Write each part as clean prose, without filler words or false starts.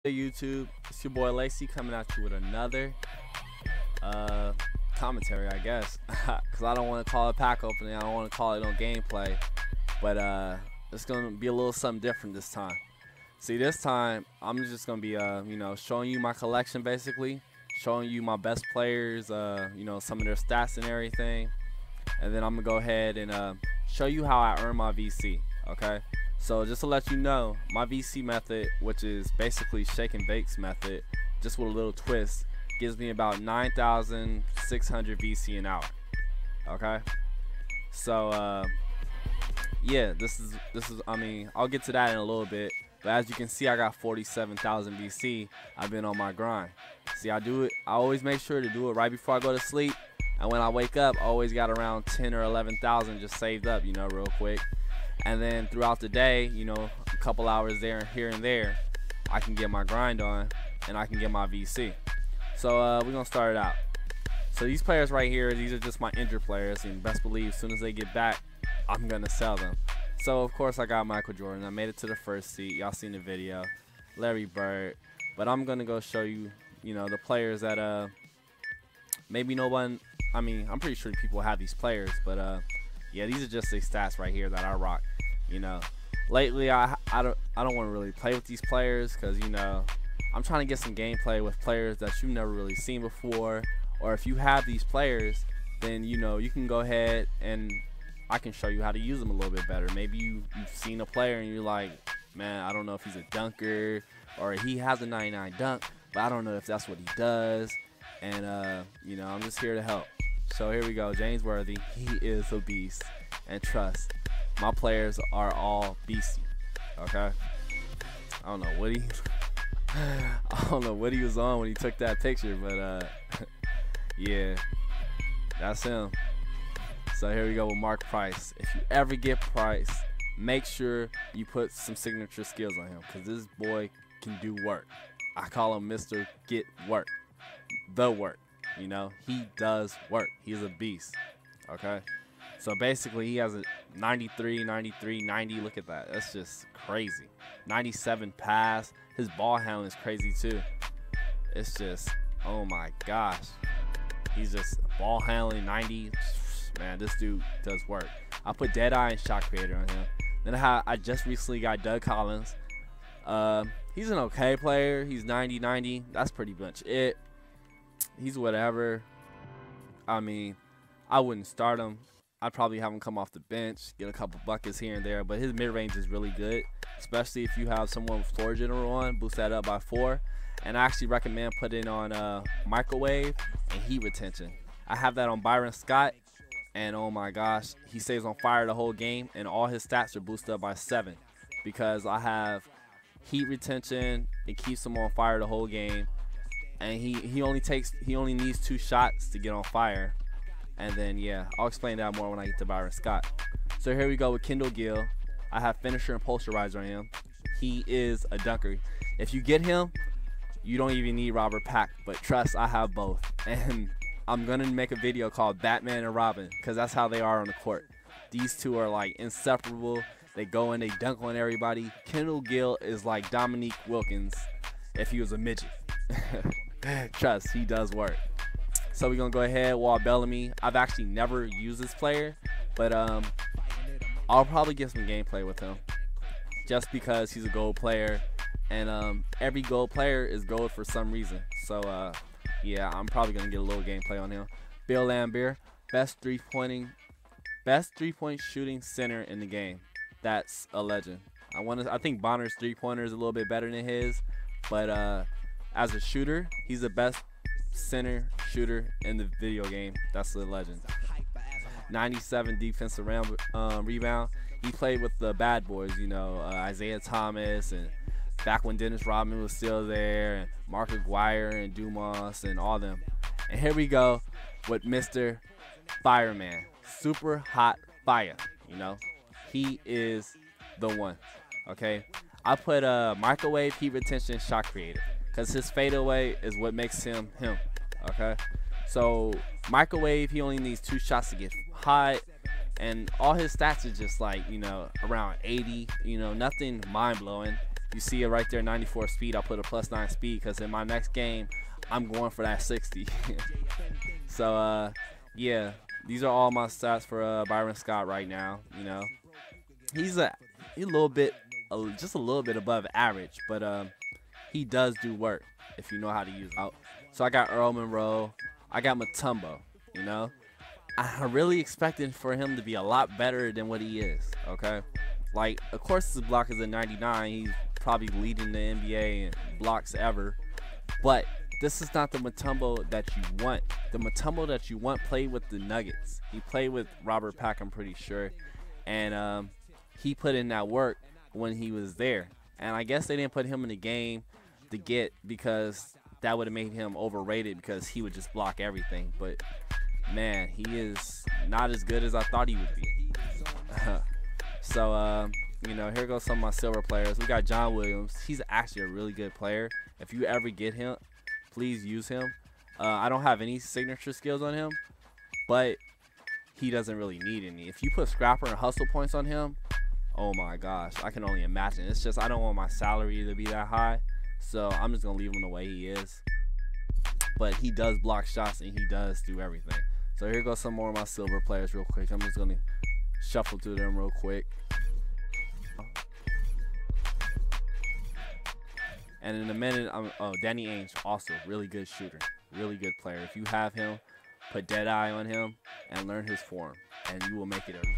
YouTube, it's your boy Lacey coming at you with another commentary, I guess, because I don't want to call it pack opening, I don't want to call it no gameplay, but it's gonna be a little something different this time. See, this time I'm just gonna be showing you my collection, basically showing you my best players, some of their stats and everything, and then I'm gonna go ahead and show you how I earn my VC. Okay, so just to let you know, my VC method, which is basically shake and bake's method, just with a little twist, gives me about 9,600 VC an hour. Okay, so yeah, this is I mean, I'll get to that in a little bit, but as you can see, I got 47,000 VC. I've been on my grind. See, I always make sure to do it right before I go to sleep, and when I wake up, I always got around 10 or 11,000 just saved up, real quick. And then throughout the day, a couple hours there, here and there, I can get my grind on and I can get my VC. So we're gonna start it out. So these players right here, these are just my injured players, and best believe as soon as they get back, I'm gonna sell them. So of course I got Michael Jordan. I made it to the first seat. Y'all seen the video. Larry Bird. But I'm gonna go show you, the players that maybe no one. I mean, I'm pretty sure people have these players, but yeah, these are just the stats right here that I rock. Lately I don't want to really play with these players because I'm trying to get some gameplay with players that you've never really seen before, or if you have these players, then you can go ahead and I can show you how to use them a little bit better. Maybe you've seen a player and you're like, man, I don't know if he's a dunker or he has a 99 dunk, but I don't know if that's what he does, and I'm just here to help. So here we go, James Worthy. He is a beast, and trust, my players are all beastie. Okay, I don't know what he was on when he took that picture, but yeah, that's him. So here we go with Mark Price. If you ever get Price, make sure you put some signature skills on him, because this boy can do work. I call him Mr. Get Work, the work. He does work. He's a beast. Okay, so basically he has a 93, 93, 90. Look at that. That's just crazy. 97 pass. His ball handling is crazy too. It's just, oh my gosh. He's just ball handling 90. Man, this dude does work. I put Deadeye and Shot Creator on him. Then I just recently got Doug Collins. He's an okay player. He's 90, 90. That's pretty much it. He's whatever. I mean, I wouldn't start him. I'd probably have him come off the bench, get a couple buckets here and there, but his mid-range is really good, especially if you have someone with floor general on. Boost that up by 4. And I actually recommend putting on microwave and heat retention. I have that on Byron Scott, and oh my gosh, he stays on fire the whole game, and all his stats are boosted up by 7 because I have heat retention. It keeps him on fire the whole game. And he only needs 2 shots to get on fire. And then yeah, I'll explain that more when I get to Byron Scott. So here we go with Kendall Gill. I have finisher and posterizer on him. He is a dunker. If you get him, you don't even need Robert Pack, but trust, I have both. And I'm gonna make a video called Batman and Robin, because that's how they are on the court. These two are like inseparable. They go in, they dunk on everybody. Kendall Gill is like Dominique Wilkins if he was a midget. Trust, he does work. So we're gonna go ahead, Walt Bellamy. I've actually never used this player, but I'll probably get some gameplay with him just because he's a gold player, and every gold player is gold for some reason. So yeah, I'm probably gonna get a little gameplay on him. Bill Laimbeer, best three-point shooting center in the game. That's a legend. I think Bonner's three-pointer is a little bit better than his, but as a shooter, he's the best center shooter in the video game. That's the legend. 97 defensive rebound. He played with the bad boys, Isaiah Thomas, and back when Dennis Rodman was still there, and Mark Aguirre and Dumas and all them. And here we go with Mr. Fireman. Super hot fire. He is the one. Okay, I put microwave, heat retention, shot creator, because his fadeaway is what makes him him. Okay, so microwave, he only needs 2 shots to get hot, and all his stats are just like around 80. Nothing mind-blowing. You see it right there, 94 speed. I put a +9 speed because in my next game, I'm going for that 60. So, yeah, these are all my stats for Byron Scott right now. You know, he's a little bit, just a little bit above average, but he does do work if you know how to use it. So I got Earl Monroe. I got Mutombo, you know. I really expected for him to be a lot better than what he is, okay? Like, of course, his block is a 99. He's probably leading the NBA in blocks ever. But this is not the Mutombo that you want. The Mutombo that you want played with the Nuggets. He played with Robert Pack, I'm pretty sure. And he put in that work when he was there. And I guess they didn't put him in the game to get because that would have made him overrated because he would just block everything. But, man, he is not as good as I thought he would be. So, you know, here goes some of my silver players. We got John Williams. He's actually a really good player. If you ever get him, please use him. I don't have any signature skills on him, but he doesn't really need any. If you put scrapper and hustle points on him, oh my gosh, I can only imagine. It's just I don't want my salary to be that high, so I'm just going to leave him the way he is. But he does block shots and he does do everything. So here goes some more of my silver players real quick. I'm just going to shuffle through them real quick. And in a minute, Danny Ainge, also really good shooter, really good player. If you have him, put dead eye on him and learn his form, and you will make it every.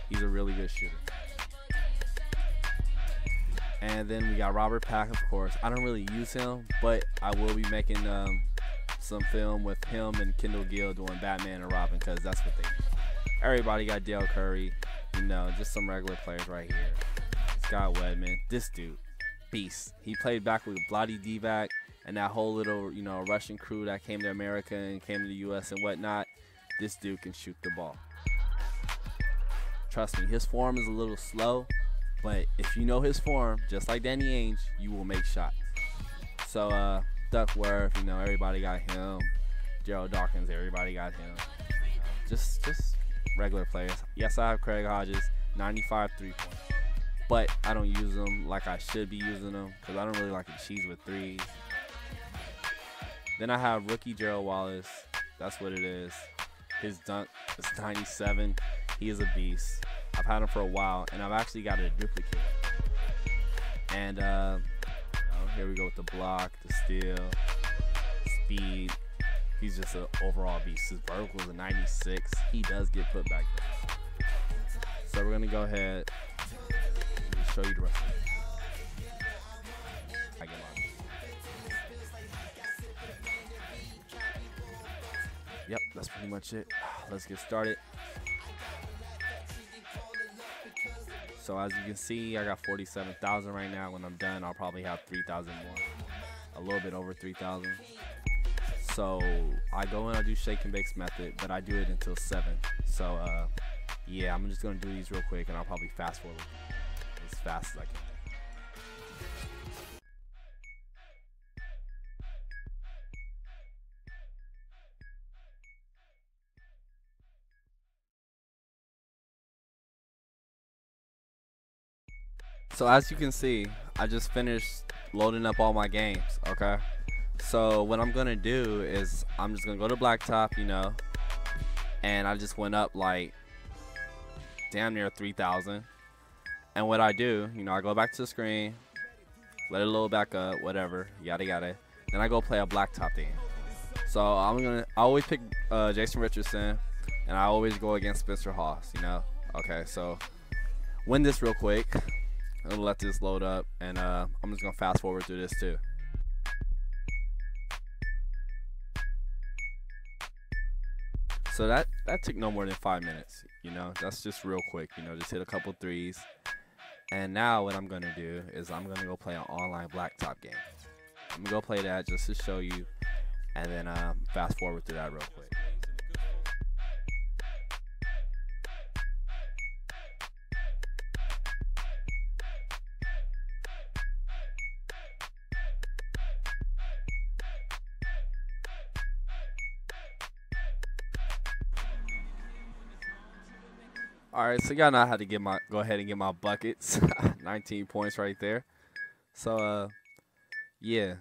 He's a really good shooter. And then we got Robert Pack, of course. I don't really use him, but I will be making some film with him and Kendall Gill doing Batman and Robin because that's what they do. Everybody got Dale Curry, you know, just some regular players right here. Scott Wedman, this dude, beast. He played back with Bloody Divac and that whole little, you know, Russian crew that came to America and came to the U.S. and whatnot. This dude can shoot the ball. Trust me, his form is a little slow, but if you know his form, just like Danny Ainge, you will make shots. So, Duckworth, you know, everybody got him. Gerald Dawkins, everybody got him. Just regular players. Yes, I have Craig Hodges, 95 3-point. But I don't use them like I should be using them because I don't really like to cheese with threes. Then I have rookie Gerald Wallace. That's what it is. His dunk is 97. He is a beast. I've had him for a while, and I've actually got a duplicate. And you know, here we go with the block, the steal, speed. He's just an overall beast. His vertical is a 96. He does get put back there. So we're gonna go ahead and show you the rest of it. I get on. Yep, that's pretty much it. Let's get started. So as you can see, I got 47,000 right now. When I'm done, I'll probably have 3,000 more. A little bit over 3,000. So I go and I do shake and bakes method, but I do it until 7. So yeah, I'm just gonna do these real quick and I'll probably fast forward as fast as I can. So as you can see, I just finished loading up all my games, okay? So what I'm gonna do is I'm just gonna go to Blacktop, you know, and I just went up like damn near 3,000. And what I do, you know, I go back to the screen, let it load back up, whatever, yada yada. Then I go play a Blacktop game. So I always pick Jason Richardson, and I always go against Spencer Hawes, you know. Okay, so win this real quick. I'm gonna let this load up, and I'm just gonna fast forward through this too. So that took no more than 5 minutes, you know. That's just real quick, you know, just hit a couple threes. And now what I'm gonna do is I'm gonna go play an online Blacktop game. I'm gonna go play that just to show you, and then fast forward through that real quick. All right, so y'all know how to go ahead and get my buckets. 19 points right there. So yeah.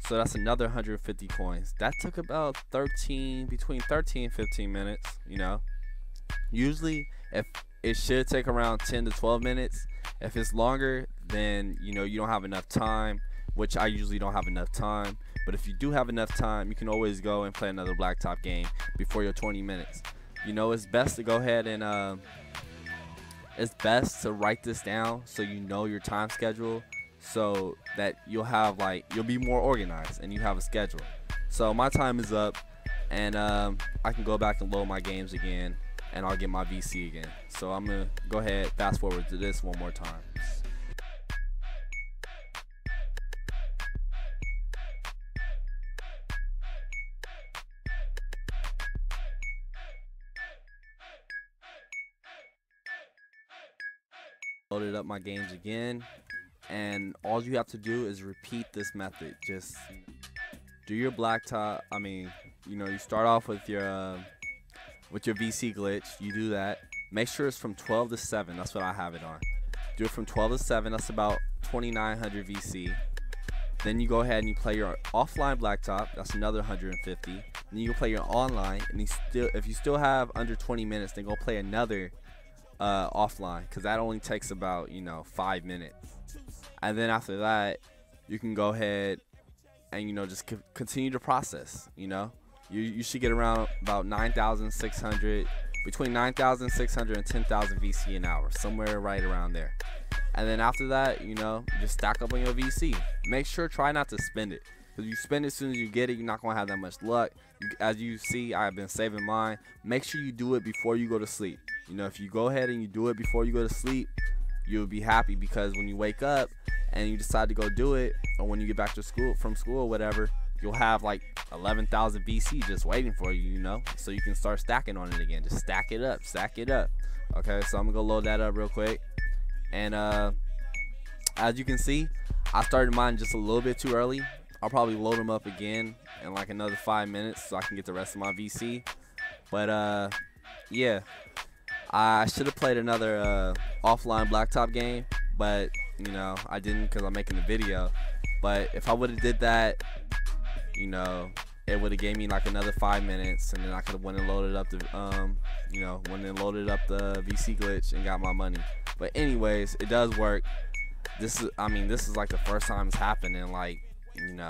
So that's another 150 coins. That took about between 13 and 15 minutes, you know. Usually if it should take around 10 to 12 minutes. If it's longer, then you know you don't have enough time, which I usually don't have enough time. But if you do have enough time, you can always go and play another blacktop game before your 20 minutes. You know, it's best to go ahead and it's best to write this down so you know your time schedule, so that you'll be more organized and you have a schedule. So my time is up, and I can go back and load my games again, and I'll get my VC again. So I'm gonna go ahead, fast forward to this one more time. Loaded up my games again, and all you have to do is repeat this method. Just do your blacktop. I mean, you know, you start off with your VC glitch. You do that. Make sure it's from 12 to 7. That's what I have it on. Do it from 12 to 7. That's about 2,900 VC. Then you go ahead and you play your offline blacktop. That's another 150. Then you can play your online, and if you still have under 20 minutes, then go play another offline, because that only takes about 5 minutes. And then after that, you can go ahead and just continue the process. You should get around about 9,600, between 9,600 and 10,000 VC an hour, somewhere right around there. And then after that, just stack up on your VC. Make sure, try not to spend it, because you spend it as soon as you get it, you're not gonna have that much luck. As you see, I've been saving mine. Make sure you do it before you go to sleep. If you go ahead and you do it before you go to sleep, you'll be happy, because when you wake up and you decide to go do it, or when you get back to school or whatever, you'll have like 11,000 VC just waiting for you, so you can start stacking on it again. Just stack it up. Okay, so I'm gonna go load that up real quick. And as you can see, I started mine just a little bit too early. I'll probably load them up again in like another 5 minutes so I can get the rest of my VC. But yeah, I should have played another offline blacktop game, but I didn't, because I'm making the video. But if I would have did that, it would have gave me like another 5 minutes, and then I could have went and loaded up the VC glitch and got my money. But anyways, it does work. This is like the first time it's happened in in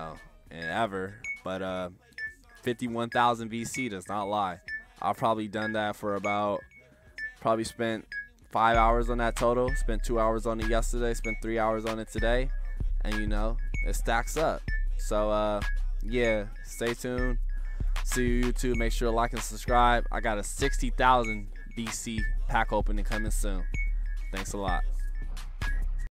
ever. But 51,000 VC does not lie. I've probably done that for probably spent 5 hours on that total. Spent 2 hours on it yesterday. Spent 3 hours on it today. And it stacks up. So yeah, stay tuned. See you, YouTube. Make sure to like and subscribe. I got a 60,000 VC pack opening coming soon. Thanks a lot.